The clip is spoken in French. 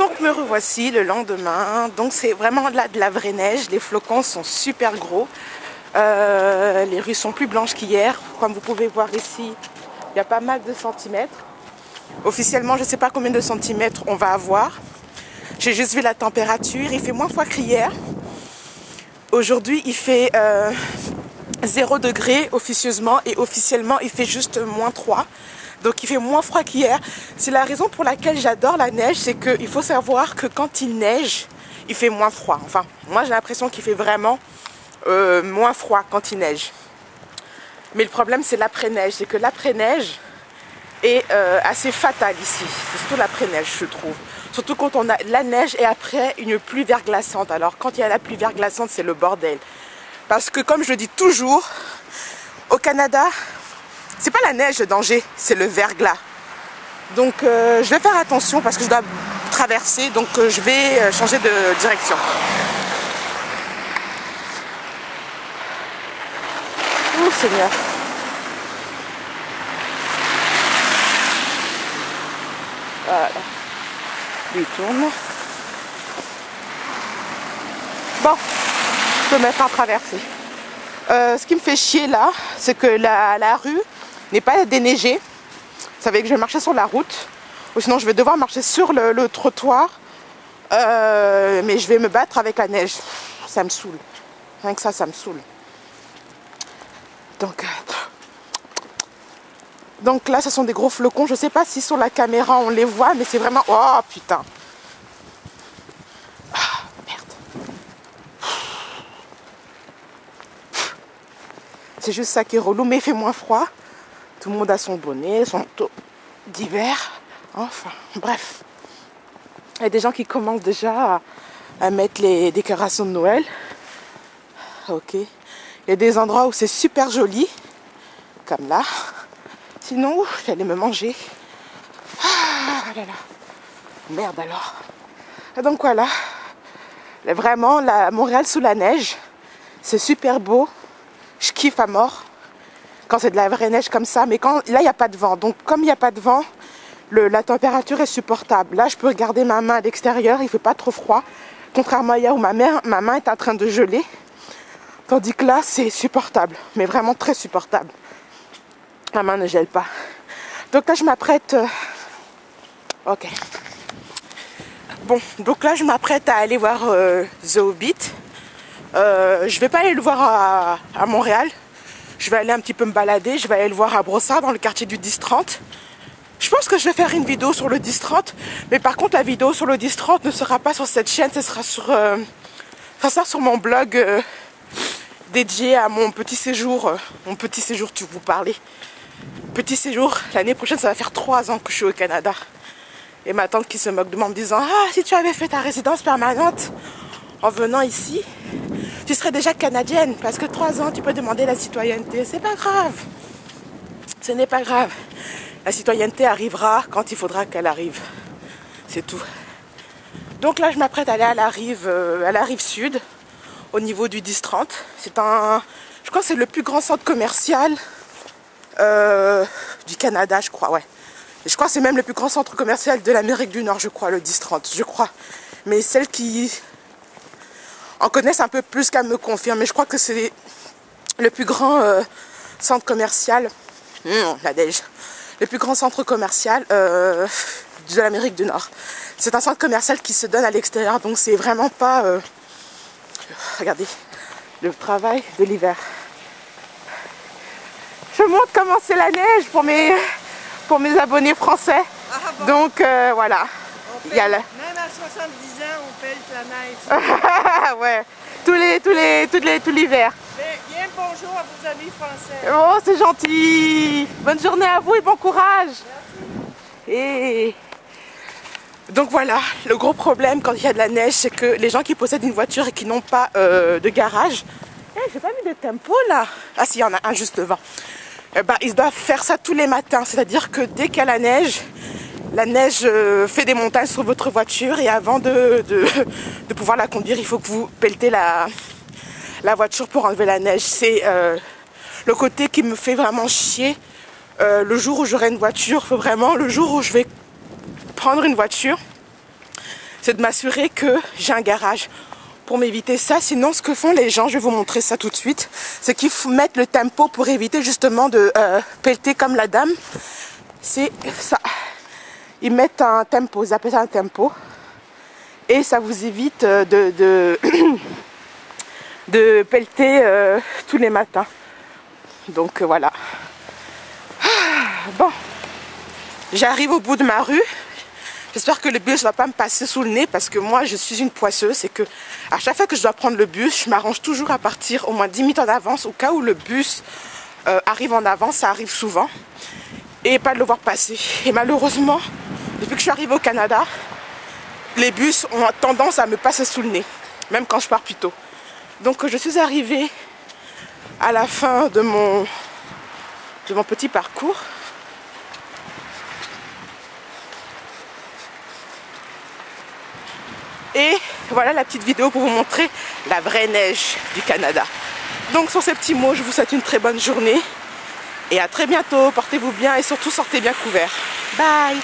Donc me revoici le lendemain, donc c'est vraiment de la vraie neige, les flocons sont super gros, les rues sont plus blanches qu'hier, comme vous pouvez voir ici, il y a pas mal de centimètres. Officiellement je ne sais pas combien de centimètres on va avoir, j'ai juste vu la température, il fait moins froid qu'hier. Aujourd'hui il fait 0 degré officieusement et officiellement il fait juste moins 3. Donc il fait moins froid qu'hier. C'est la raison pour laquelle j'adore la neige, c'est qu'il faut savoir que quand il neige, il fait moins froid. Enfin, moi j'ai l'impression qu'il fait vraiment moins froid quand il neige. Mais le problème c'est l'après-neige, c'est que l'après-neige est assez fatal ici. C'est surtout l'après-neige je trouve. Surtout quand on a la neige et après une pluie verglaçante. Alors quand il y a la pluie verglaçante c'est le bordel. Parce que comme je le dis toujours, au Canada, c'est pas la neige le danger, c'est le verglas. Donc je vais faire attention parce que je dois traverser, donc je vais changer de direction. Oh Seigneur. Voilà. Lui tourne. Bon, je peux mettre à traverser. Ce qui me fait chier là, c'est que la rue n'est pas déneigée. Ça veut dire que je vais marcher sur la route. Ou sinon je vais devoir marcher sur le trottoir. Mais je vais me battre avec la neige. Ça me saoule. Rien que ça me saoule. Donc là, ce sont des gros flocons. Je ne sais pas si sur la caméra on les voit, mais c'est vraiment... Oh putain. Ah, merde. C'est juste ça qui est relou, mais il fait moins froid. Tout le monde a son bonnet, son manteau d'hiver. Enfin, bref. Il y a des gens qui commencent déjà à mettre les décorations de Noël. Ok. Il y a des endroits où c'est super joli. Comme là. Sinon, j'allais me manger. Ah là là. Merde alors. Et donc voilà. Vraiment, Montréal sous la neige. C'est super beau. Je kiffe à mort. Quand c'est de la vraie neige comme ça. Mais là, il n'y a pas de vent. Donc, comme il n'y a pas de vent, la température est supportable. Là, je peux regarder ma main à l'extérieur. Il ne fait pas trop froid. Contrairement à hier où ma main est en train de geler. Tandis que là, c'est supportable. Mais vraiment très supportable. Ma main ne gèle pas. Donc là, je m'apprête... Ok. Bon, donc là, je m'apprête à aller voir The Hobbit. Je vais pas aller le voir à Montréal. Je vais aller un petit peu me balader. Je vais aller le voir à Brossard, dans le quartier du 10-30. Je pense que je vais faire une vidéo sur le 10-30. Mais par contre, la vidéo sur le 10-30 ne sera pas sur cette chaîne. Ce sera sur mon blog dédié à mon petit séjour. Mon petit séjour, tu vous parlais. Petit séjour. L'année prochaine, ça va faire 3 ans que je suis au Canada. Et ma tante qui se moque de moi en me disant « Ah, si tu avais fait ta résidence permanente en venant ici, tu serais déjà canadienne. Parce que 3 ans, tu peux demander la citoyenneté. C'est pas grave. Ce n'est pas grave. La citoyenneté arrivera quand il faudra qu'elle arrive. C'est tout. » Donc là, je m'apprête à aller à la rive sud, au niveau du 10-30. Je crois que c'est le plus grand centre commercial du Canada, je crois, ouais. Et je crois que c'est même le plus grand centre commercial de l'Amérique du Nord, je crois, le 10-30, je crois. Mais celles qui en connaissent un peu plus qu'à me confirmer. Mais je crois que c'est le plus grand centre commercial, la neige, le plus grand centre commercial de l'Amérique du Nord. C'est un centre commercial qui se donne à l'extérieur, donc c'est vraiment pas... regardez, le travail de l'hiver. Je montre comment c'est la neige pour mes abonnés français. Ah, bon. Donc voilà. Même à 70 ans, on pèle la neige. Ouais. Tout l'hiver. Bien bonjour à vos amis français. Oh, c'est gentil. Bonne journée à vous et bon courage. Merci. Et donc voilà, le gros problème quand il y a de la neige, c'est que les gens qui possèdent une voiture et qui n'ont pas de garage, j'ai pas mis de tempo là. Ah si, il y en a un juste devant. Ils doivent faire ça tous les matins, c'est-à-dire que dès qu'il y a la neige fait des montagnes sur votre voiture et avant de pouvoir la conduire, il faut que vous pelletez la voiture pour enlever la neige. C'est le côté qui me fait vraiment chier. Le jour où j'aurai une voiture, faut vraiment, le jour où je vais prendre une voiture, c'est de m'assurer que j'ai un garage pour m'éviter ça. Sinon, ce que font les gens, je vais vous montrer ça tout de suite, c'est qu'ils mettent le tempo pour éviter justement de pelleter comme la dame. C'est ça. Ils mettent un tempo, ils appellent ça un tempo. Et ça vous évite de pelleter tous les matins. Donc voilà. Bon, j'arrive au bout de ma rue. J'espère que le bus ne va pas me passer sous le nez parce que moi je suis une poisseuse. C'est que à chaque fois que je dois prendre le bus, je m'arrange toujours à partir au moins 10 minutes en avance au cas où le bus arrive en avance, ça arrive souvent. Et pas de le voir passer. Et malheureusement, depuis que je suis arrivée au Canada, les bus ont tendance à me passer sous le nez, même quand je pars plus tôt. Donc je suis arrivée à la fin de mon petit parcours. Et voilà la petite vidéo pour vous montrer la vraie neige du Canada. Donc sur ces petits mots, je vous souhaite une très bonne journée. Et à très bientôt, portez-vous bien et surtout sortez bien couverts. Bye!